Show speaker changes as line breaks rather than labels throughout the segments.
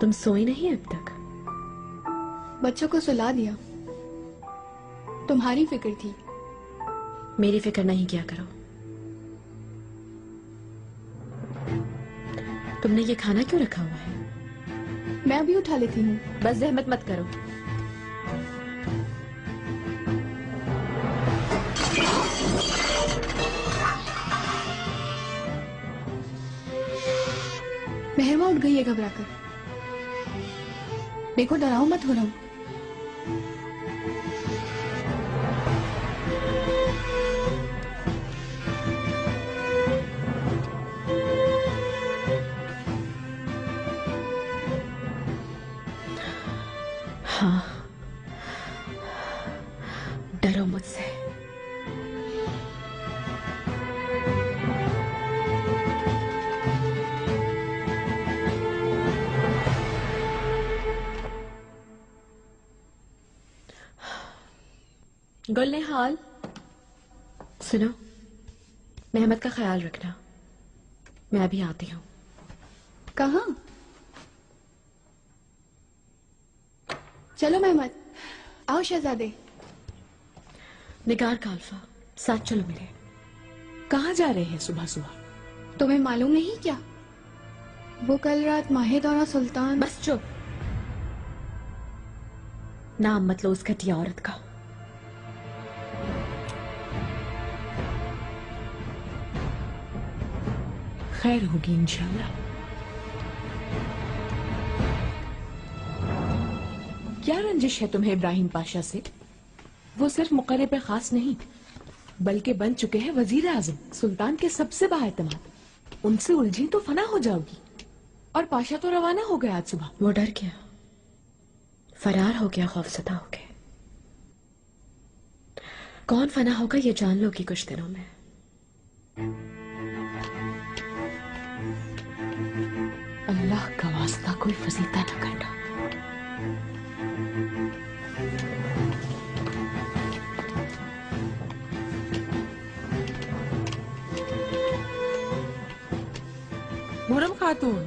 तुम सोई नहीं अब तक?
बच्चों को सुला दिया। तुम्हारी फिक्र थी।
मेरी फिक्र नहीं किया करो। तुमने ये खाना क्यों रखा हुआ है?
मैं अभी उठा लेती हूँ।
बस जहमत मत करो।
मेहरमा उठ गई है घबराकर। देखो डराओ मत हो रहा।
हाँ, डरो मुझसे। गुल हाल, सुनो, मेहमत का ख्याल रखना। मैं अभी आती हूँ।
कहाँ? चलो मेहमत, आओ शहजादे।
निगार काल्फा, साथ चलो मेरे।
कहाँ जा रहे हैं सुबह सुबह?
तुम्हें मालूम नहीं क्या? वो कल रात माहिदौरा सुल्तान।
बस चुप। नाम मत लो उस घटिया औरत का।
खैर होगी इंशाल्लाह। क्या रंजिश है तुम्हें इब्राहिम पाशा से? वो सिर्फ मुकर्रब पे खास नहीं बल्कि बन चुके हैं वजीर आजम, सुल्तान के सबसे बाएतमाद। उनसे उलझी तो फना हो जाओगी। और पाशा तो रवाना हो गया आज सुबह।
वो डर गया, फरार हो गया खौफसदा होके। कौन फना होगा ये जान लोगी कुछ दिनों में।
अल्लाह का वास्ता कोई फजीता न करना। मुहर्रम खातून,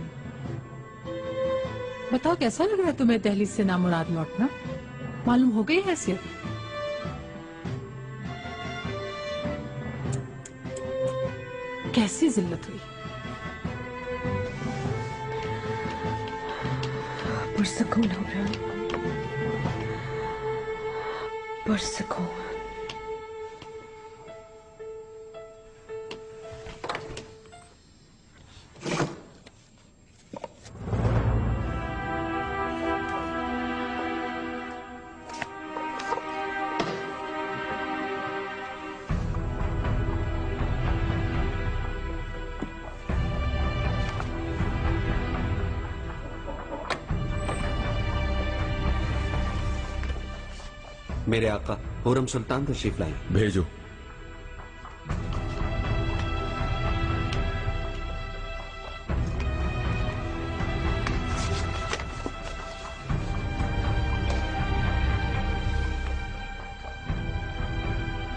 बताओ कैसा लग रहा है तुम्हें दहलीज से नामुराद लौटना? मालूम हो गई हैसियत? कैसी जिल्लत हुई?
पुरसकून हो रहा, पुरसकून।
मेरे आका हुर्रम सुल्तान तशरीफ लाए।
भेजो।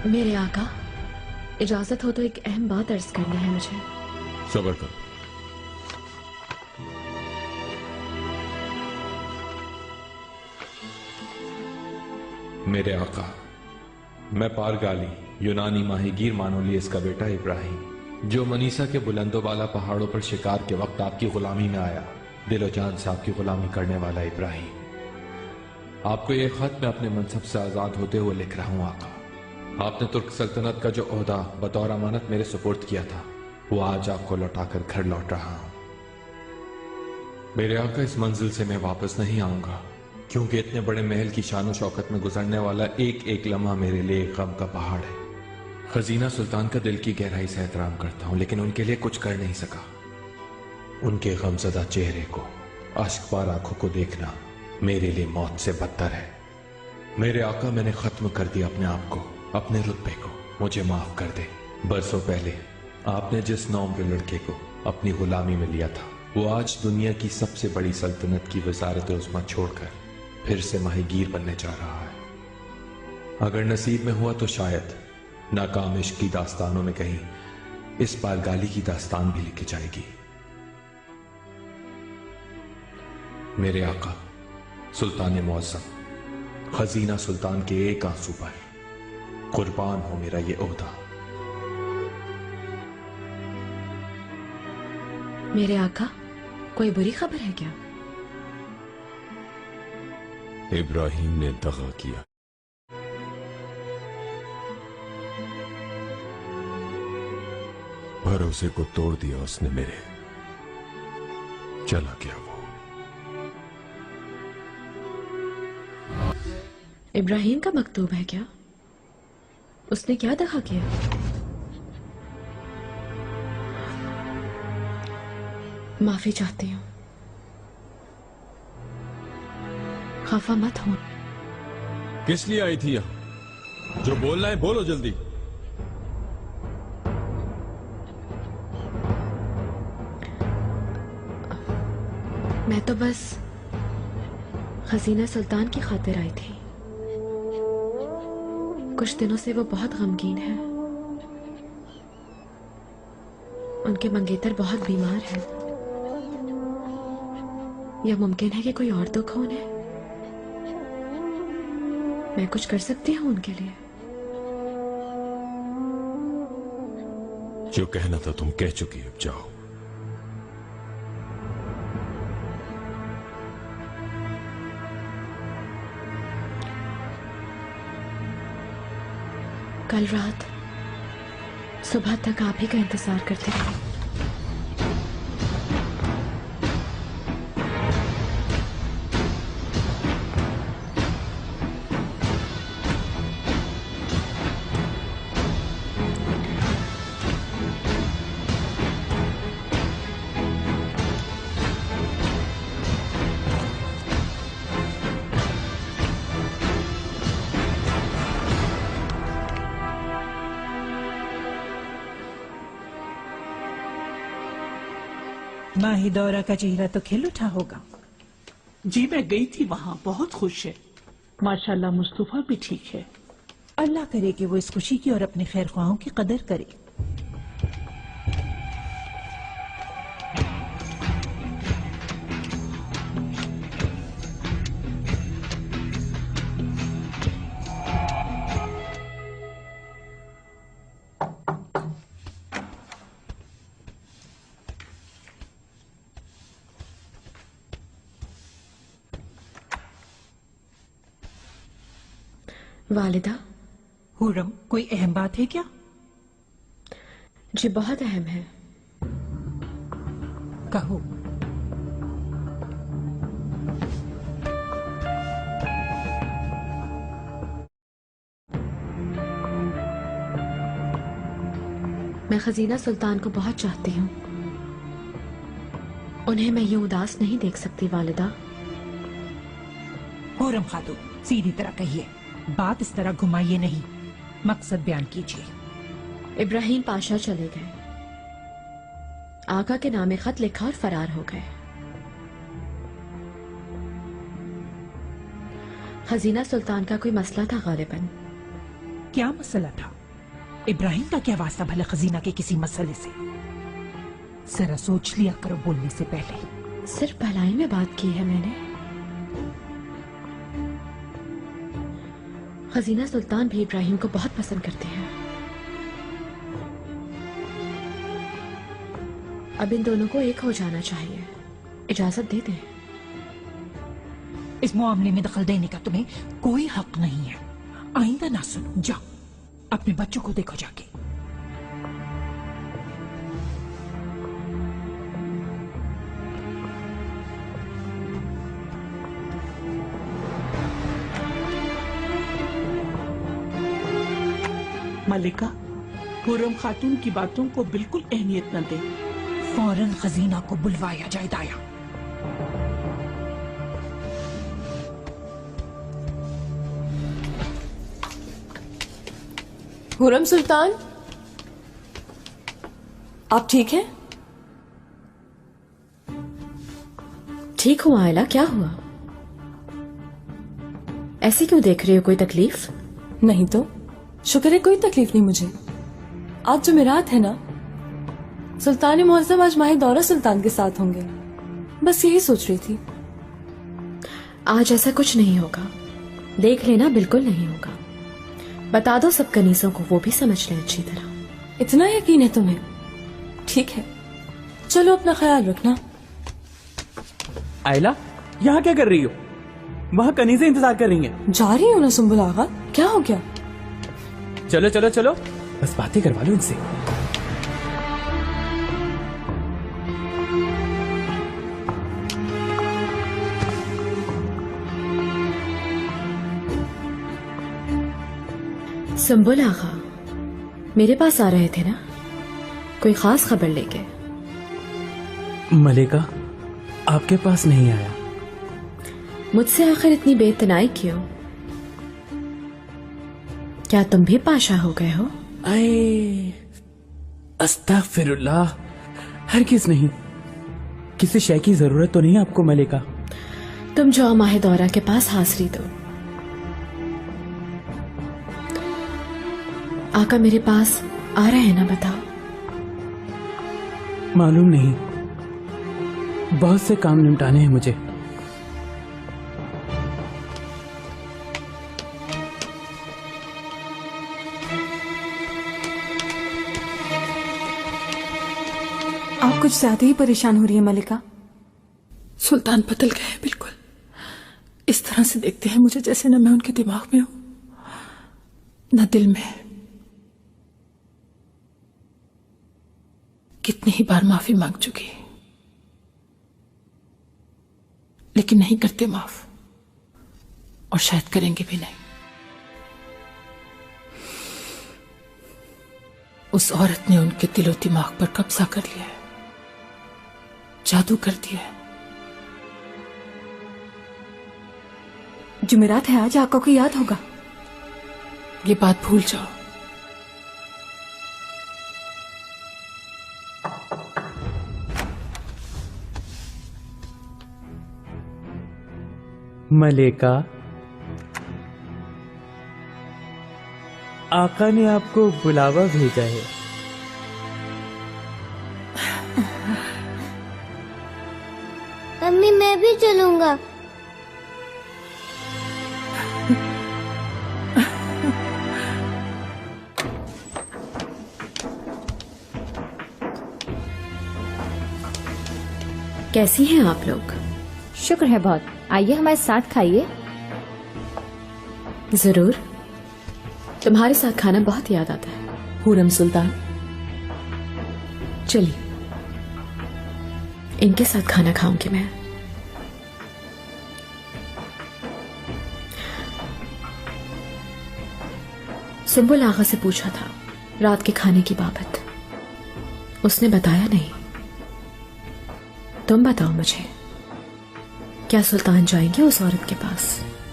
मेरे आका, इजाजत हो तो एक अहम बात अर्ज करनी है मुझे।
सब्र करो। मेरे आका, मैं पारगाली यूनानी माहीगीर मानोलियस का बेटा इब्राहिम, जो मनीसा के बुलंदोबाला पहाड़ों पर शिकार के वक्त आपकी गुलामी में आया, दिलो जान से आपकी गुलामी करने वाला इब्राहिम। आपको यह खत मैं अपने मनसब से आजाद होते हुए लिख रहा हूं आका। आपने तुर्क सल्तनत का जो ओहदा बतौर अमानत मेरे सुपुर्द किया था, वो आज आपको लौटाकर घर लौट रहा हूं। मेरे आका, इस मंजिल से मैं वापस नहीं आऊंगा, क्योंकि इतने बड़े महल की शान शौकत में गुजरने वाला एक एक लम्हा मेरे लिए एक गम का पहाड़ है। खजीना सुल्तान का दिल की गहराई से एहतराम करता हूं, लेकिन उनके लिए कुछ कर नहीं सका। उनके गमजदा चेहरे को, अश्कबार आंखों को देखना मेरे लिए मौत से बदतर है। मेरे आका, मैंने खत्म कर दिया अपने आप को, अपने रुतबे को। मुझे माफ कर दे। बरसों पहले आपने जिस नौम्र लड़के को अपनी गुलामी में लिया था, वो आज दुनिया की सबसे बड़ी सल्तनत की वजारत उस्मा छोड़कर फिर से माहीगीर बनने जा रहा है। अगर नसीब में हुआ तो शायद नाकाम इश्क की दास्तानों में कहीं इस पारगाली की दास्तान भी लिखी जाएगी। मेरे आका सुल्तान मुअज्जम खजीना सुल्तान के एक आंसू पर कुर्बान हो मेरा ये ओहदा।
मेरे आका, कोई बुरी खबर है क्या?
इब्राहिम ने दगा किया। भरोसे को तोड़ दिया उसने मेरे, चला गया वो।
इब्राहिम का मकतूब है क्या? उसने क्या दगा किया? माफी चाहती हूँ, खफा मत हो।
किस लिए आई थी यहां? जो बोलना है बोलो जल्दी।
मैं तो बस खजीना सुल्तान की खातिर आई थी। कुछ दिनों से वो बहुत गमगीन है। उनके मंगेतर बहुत बीमार हैं। यह मुमकिन है कि कोई और दुख हो उन्हें। मैं कुछ कर सकती हूँ उनके लिए?
जो कहना था तुम कह चुकी, अब जाओ।
कल रात सुबह तक आप ही का इंतजार करते रहे।
माहिदौरा का चेहरा तो खिल उठा होगा।
जी मैं गई थी वहाँ, बहुत खुश है। माशाल्लाह मुस्तफा भी ठीक है।
अल्लाह करे कि वो इस खुशी की और अपने खैर ख्वाहों की कदर करे।
वालिदा।
हुरम, कोई अहम बात है क्या?
जी बहुत अहम है।
कहो।
मैं खजीना सुल्तान को बहुत चाहती हूँ। उन्हें मैं यूं उदास नहीं देख सकती वालिदा।
हुरम खातून, सीधी तरह कहिए, बात इस तरह घुमाइए नहीं, मकसद बयान कीजिए।
इब्राहिम पाशा चले गए, आका के नामे खत लिखा और फरार हो गए। खजीना सुल्तान का कोई मसला था गालिबन।
क्या मसला था? इब्राहिम का क्या वास्ता भला खजीना के किसी मसले से? जरा सोच लिया करो बोलने से पहले।
सिर्फ भलाई में बात की है मैंने। खजीना सुल्तान भी इब्राहिम को बहुत पसंद करते हैं। अब इन दोनों को एक हो जाना चाहिए। इजाजत दे दें।
इस मामले में दखल देने का तुम्हें कोई हक नहीं है। आइंदा ना सुनो। जाओ, अपने बच्चों को देखो जाके।
मलिका, हुरम खातून की बातों को बिल्कुल अहमियत न दे।
फौरन खजीना को बुलवाया जाए दाया।
हुरम सुल्तान, आप ठीक हैं?
ठीक हुआ आयला, क्या हुआ? ऐसे क्यों देख रही हो? कोई तकलीफ?
नहीं तो, शुक्र है कोई तकलीफ नहीं मुझे। आज जुमेरात है ना, सुल्तान मुअज्जम आज माहिदौरा सुल्तान के साथ होंगे, बस यही सोच रही थी।
आज ऐसा कुछ नहीं होगा, देख लेना, बिल्कुल नहीं होगा। बता दो सब कनीसों को, वो भी समझ लें अच्छी तरह।
इतना यकीन है तुम्हें? ठीक है, चलो अपना ख्याल रखना।
आयला, यहाँ क्या कर रही हो? वहाँ कनीज़ें इंतजार कर रही हैं।
जा रही हूँ ना सुंबुल आगा, क्या हो गया?
चलो चलो चलो, बस बातें करवा लो इनसे।
सुंबुल आगा मेरे पास आ रहे थे ना, कोई खास खबर लेके?
मलिका आपके पास नहीं आया।
मुझसे आखिर इतनी बेइत्तेनाई क्यों? क्या तुम भी पाशा हो गए हो?
आए, अस्तगफिरुल्लाह, हरगिज़ नहीं। किसी शय की जरूरत तो नहीं आपको मलिका?
तुम जाओ माहे दौरा के पास हाजिरी दो। आका मेरे पास आ रहे हैं ना, बताओ।
मालूम नहीं, बहुत से काम निपटाने हैं मुझे।
आप कुछ ज्यादा ही परेशान हो रही है मलिका।
सुल्तान बदल गए हैं बिल्कुल। इस तरह से देखते हैं मुझे जैसे न मैं उनके दिमाग में हूं न दिल में। कितनी ही बार माफी मांग चुकी, लेकिन नहीं करते माफ, और शायद करेंगे भी नहीं। उस औरत ने उनके दिलो दिमाग पर कब्जा कर लिया है, जादू कर दिया है।
जुमेरात है आज, आका को याद होगा।
ये बात भूल जाओ।
मलिका, आका ने आपको बुलावा भेजा है।
मम्मी मैं भी चलूंगा।
कैसी हैं आप लोग?
शुक्र है बहुत। आइए हमारे साथ खाइए।
जरूर, तुम्हारे साथ खाना बहुत याद आता है।
हुरम सुल्तान,
चलिए, इनके साथ खाना खाऊंगी मैं। सुंबुल आगा से पूछा था रात के खाने की बाबत, उसने बताया नहीं। तुम बताओ मुझे, क्या सुल्तान जाएंगे उस औरत के पास?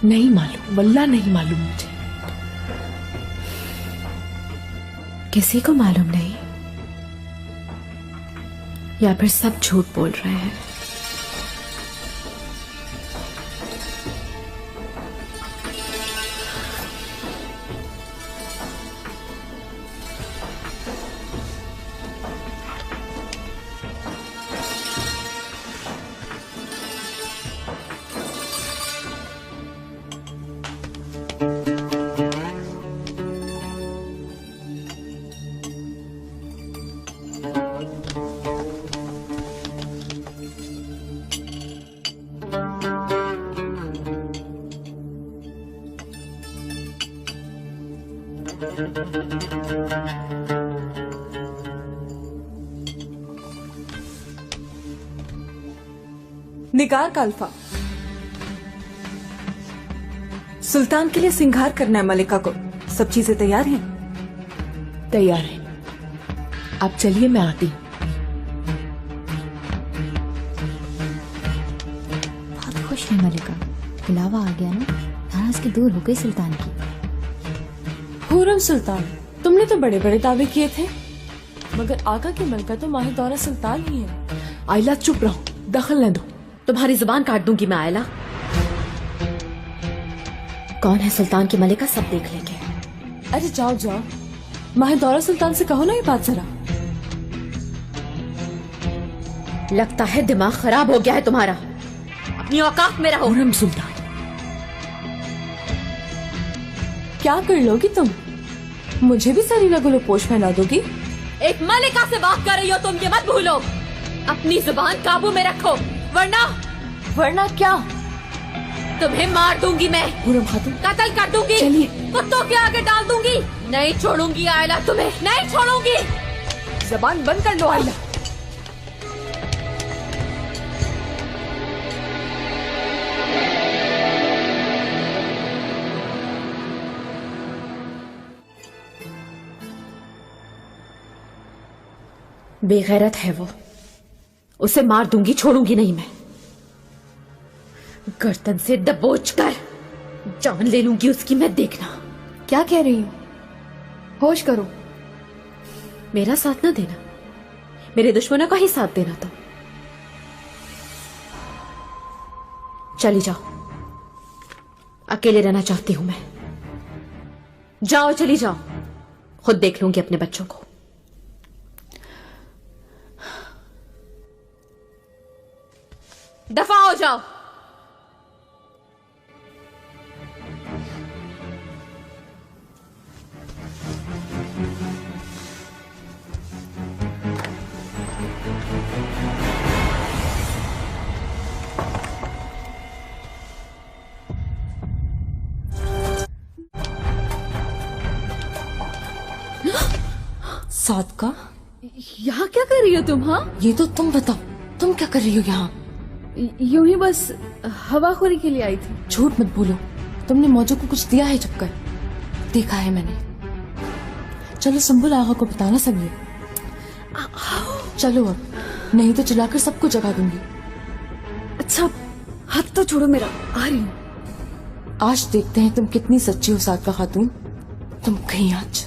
नहीं मालूम, वल्लाह नहीं मालूम मुझे।
किसी को मालूम नहीं, या फिर सब झूठ बोल रहे हैं?
निगार का अल्फा, सुल्तान के लिए सिंगार करना है मलिका को। सब चीजें तैयार हैं?
तैयार है। आप चलिए, मैं आती हूँ।
बहुत खुश है मलिका, बुलावा आ गया ना, नाराज की दूर हो गई सुल्तान की।
हुरम सुल्तान, तुमने तो बड़े बड़े दावे किए थे, मगर आका की मलका तो माही दौरा सुल्तान ही है।
आयला चुप रहो, दखल न दो।
तुम्हारी जुबान काट दूंगी मैं आयला। कौन है सुल्तान की मलिका, सब देख लेंगे।
अरे जाओ जाओ, माही दौरा सुल्तान से कहो ना ये बात जरा।
लगता है दिमाग खराब हो गया है तुम्हारा, अपनी औकात में रहो।
हुरम सुल्तान,
क्या कर लोगी तुम? मुझे भी सरीला ग्लूकोज पहना दोगी?
एक मलिका से बात कर रही हो तुम, ये मत भूलो। अपनी जुबान काबू में रखो, वरना
क्या?
तुम्हें मार दूंगी मैं।
हुरम खातून,
कत्ल कर दूंगी।
चलिए।
कुत्तों के आगे डाल दूंगी। नहीं छोड़ूंगी आयला, तुम्हें नहीं छोड़ूंगी।
जबान बंद कर लो आयला।
बेगैरत है वो, उसे मार दूंगी, छोड़ूंगी नहीं मैं। गर्दन से दबोच कर जान ले लूंगी उसकी मैं, देखना।
क्या कह रही हो? होश करो।
मेरा साथ ना देना, मेरे दुश्मनों का ही साथ देना। तो चली जाओ, अकेले रहना चाहती हूं मैं। जाओ, चली जाओ, खुद देख लूंगी अपने बच्चों को। दफा हो जाओ।
सादका,
यहाँ क्या कर रही हो तुम? हाँ,
ये तो तुम बताओ, तुम क्या कर रही हो यहाँ?
यूं ही बस हवाखोरी के लिए आई थी।
झूठ मत बोलो, तुमने मौजू को कुछ दिया है छुपकर? देखा है मैंने। चलो संबुल आगा को बताना सब ये। चलो अब, नहीं तो चिल्लाकर सबको जगा दूंगी।
अच्छा, हाथ तो छोड़ो मेरा, आ रही हूँ।
आज देखते हैं तुम कितनी सच्ची हो सादका खातून। तुम कहीं आज।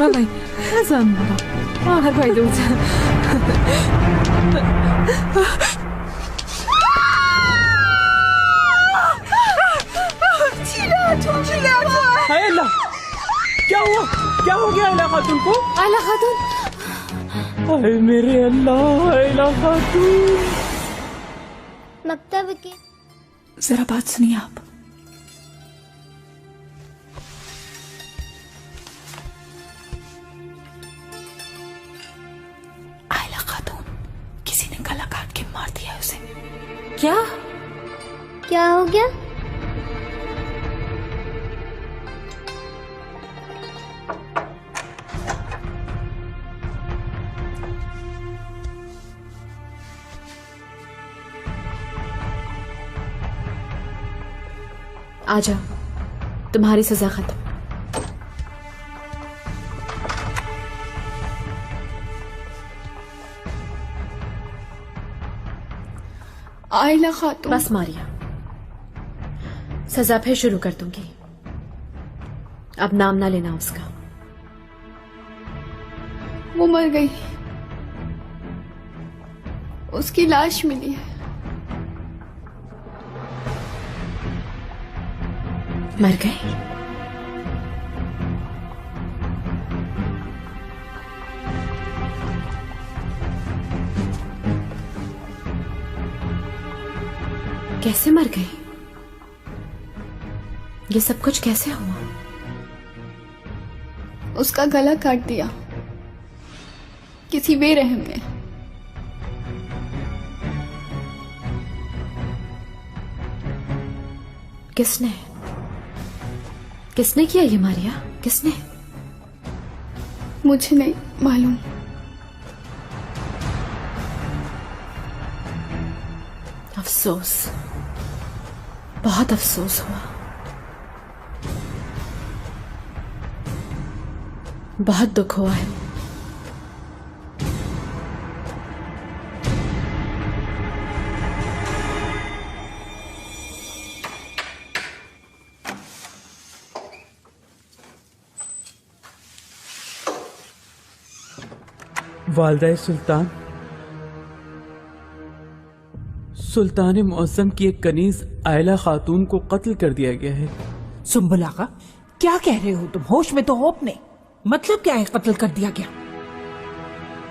बाय हर भाई दूर
क्या हुआ? क्या हो गया आयला खातून को?
आयला खातून,
हाय मेरे अल्लाह, आयला खातून।
मकतब की
जरा बात सुनिए आप। आयला खातून, किसी ने गला काट के मार दिया है उसे।
क्या हो गया?
आजा, तुम्हारी सजा खत्म।
आयला खातून,
बस मारिया, सजा फिर शुरू कर दूंगी। अब नाम ना लेना उसका।
वो मर गई, उसकी लाश मिली है।
मर गई? कैसे मर गई? ये सब कुछ कैसे हुआ?
उसका गला काट दिया किसी बेरहम ने।
किसने किया ये मारिया? किसने?
मुझे नहीं मालूम।
अफसोस, बहुत अफसोस हुआ, बहुत दुख हुआ है।
वालदा सुल्तान, सुल्तान मुअज्जम की एक कनीज आयला खातून को कत्ल कर दिया गया है।
सुंबुल आगा, क्या कह रहे हो तुम? होश में तो हो अपने? मतलब क्या है कत्ल कर दिया गया?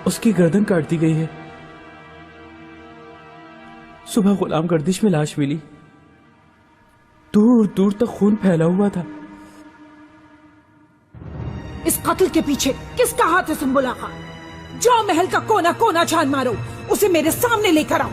उसकी गर्दन काट दी गई है। सुबह गुलाम गर्दिश में लाश मिली, दूर दूर तक खून फैला हुआ था।
इस कत्ल के पीछे किसका हाथ है सुंबुल आगा? जाओ महल का कोना कोना छान मारो, उसे मेरे सामने लेकर आओ।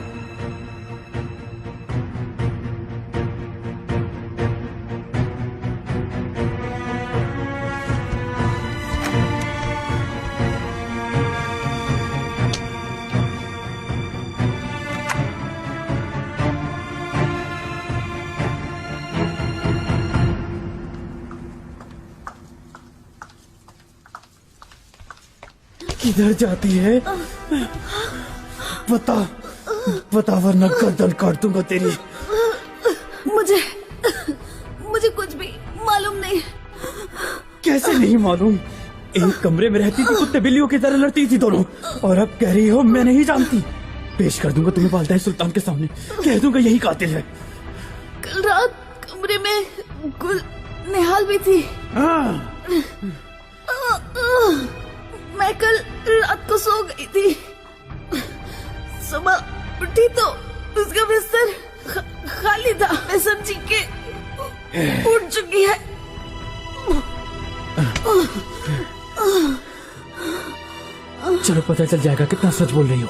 किधर जाती है? बता बता, वरना गर्दन काट दूंगा तेरी।
मुझे कुछ भी मालूम नहीं।
कैसे नहीं मालूम? एक कमरे में रहती थी, कुत्ते बिल्लियों की तरह लड़ती थी दोनों, और अब कह रही हो मैं नहीं जानती। पेश कर दूंगा तुम्हें वालदा सुल्तान के सामने, कह दूंगा यही कातिल है।
कल रात कमरे में गुल निहाल भी थी। मैं कल रात को सो गई थी, सुबह उठी तो उसका बिस्तर खाली था। मैं समझी कि उठ चुकी है।
चलो पता चल जाएगा कितना सच बोल रही हो।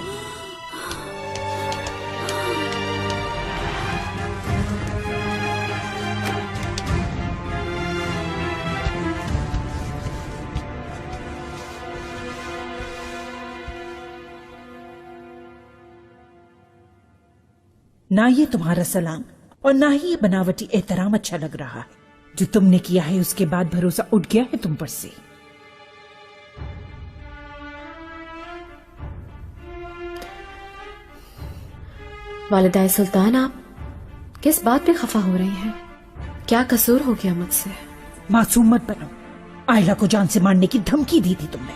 ना ये तुम्हारा सलाम और ना ही ये बनावटी एहतराम अच्छा लग रहा है। जो तुमने किया है उसके बाद भरोसा उठ गया है तुम पर से।
वालिदा सुल्तान, आप किस बात पे खफा हो रही हैं? क्या कसूर हो गया मुझसे?
मासूम मत बनो। आयला को जान से मारने की धमकी दी थी तुमने।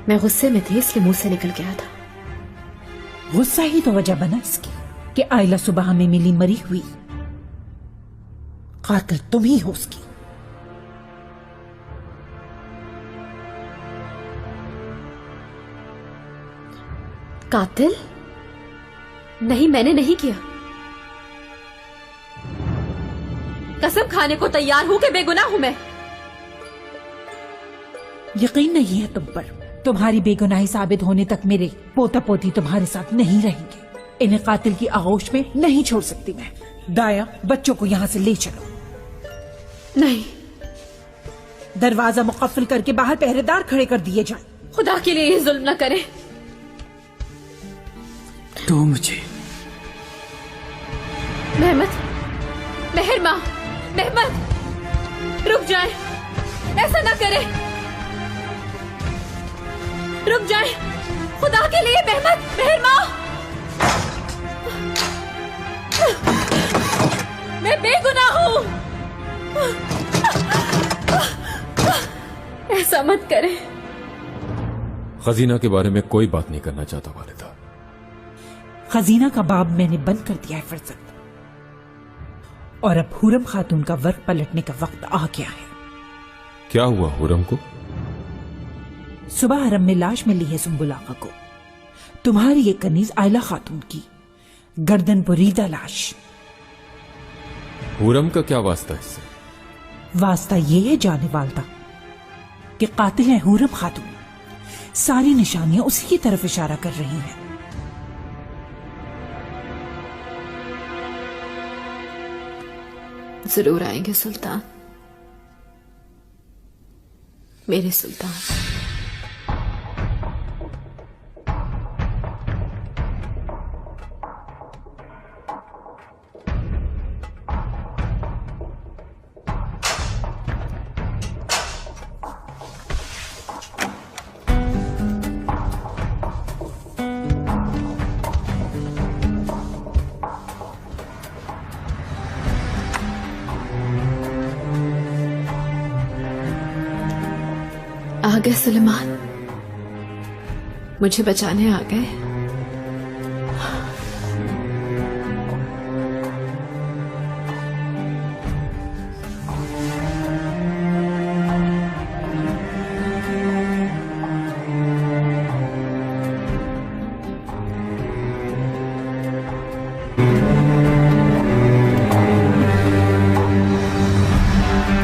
मैं गुस्से में थी, इसलिए मुंह से निकल गया था।
गुस्सा ही तो वजह बना इसकी कि आयला सुबह हमें मिली मरी हुई। कातिल तुम ही हो उसकी।
कातिल? नहीं, मैंने नहीं किया। कसम खाने को तैयार हूं कि बेगुनाह हूं मैं।
यकीन नहीं है तुम पर। तुम्हारी बेगुनाही साबित होने तक मेरे पोता पोती तुम्हारे साथ नहीं रहेंगे। इन्हें कातिल की आगोश में नहीं छोड़ सकती मैं। दाया, बच्चों को यहाँ से ले चलो।
नहीं।
दरवाजा मुकफ्फल करके बाहर पहरेदार खड़े कर दिए जाएं।
खुदा के लिए ये जुल्म न करें।
तो मुझे
मेहमद, मेहर माँ, मेहमद, रुक जाए, ऐसा ना करें, रुक जाए, खुदा के लिए मेहमद, मेहर माँ। मैं बेगुनाह हूँ। ऐसा मत करें।
खजीना के बारे में कोई बात नहीं करना चाहता वालिदा।
खजीना का बाब मैंने बंद कर दिया है फरजंद, और अब हुरम खातून का वर्क पलटने का वक्त आ गया है।
क्या हुआ हुरम को?
सुबह हरम में लाश मिली है सुंबुल आगा को। तुम्हारी ये कनीज आयला खातून की, गर्दन बुरीदा लाश।
हुरम का क्या वास्ता इससे?
वास्ता ये है जाने वालदा कि कातिल है हुरम खातून। सारी निशानियां उसी की तरफ इशारा कर रही हैं।
जरूर आएंगे सुल्तान, मेरे सुल्तान। आ गए सुलेमान, मुझे बचाने आ गए।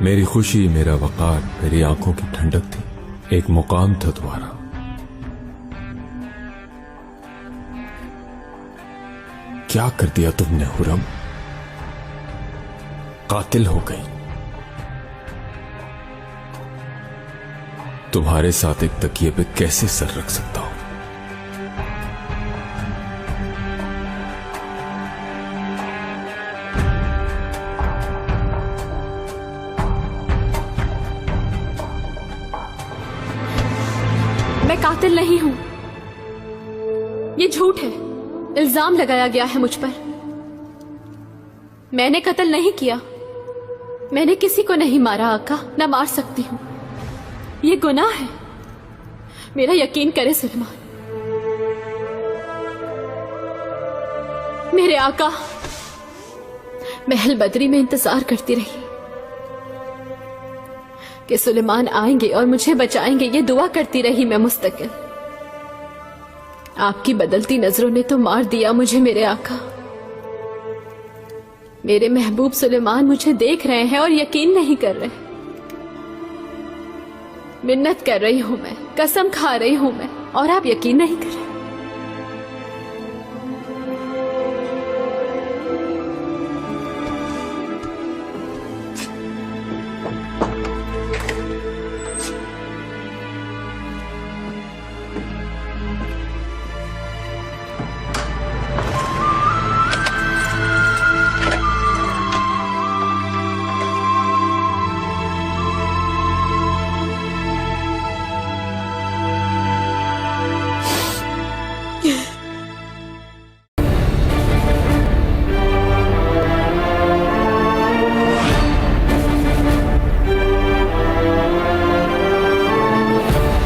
मेरी खुशी मेरा वकार मेरी आंखों की ठंडक थी, एक मुकाम था तुम्हारा। क्या कर दिया तुमने हुरम, कातिल हो गई। तुम्हारे साथ एक तकिए पे कैसे सर रख सकता हूं।
मैं कातिल नहीं हूं, ये झूठ है, इल्जाम लगाया गया है मुझ पर। मैंने कत्ल नहीं किया, मैंने किसी को नहीं मारा आका, न मार सकती हूं, ये गुनाह है। मेरा यकीन करे सुलेमान। मेरे आका, महल बदरी में इंतजार करती रही कि सुलेमान आएंगे और मुझे बचाएंगे, ये दुआ करती रही मैं मुस्तकिल। आपकी बदलती नजरों ने तो मार दिया मुझे मेरे आका। मेरे महबूब सुलेमान मुझे देख रहे हैं और यकीन नहीं कर रहे। मिन्नत कर रही हूं मैं, कसम खा रही हूं मैं, और आप यकीन नहीं कर रहे।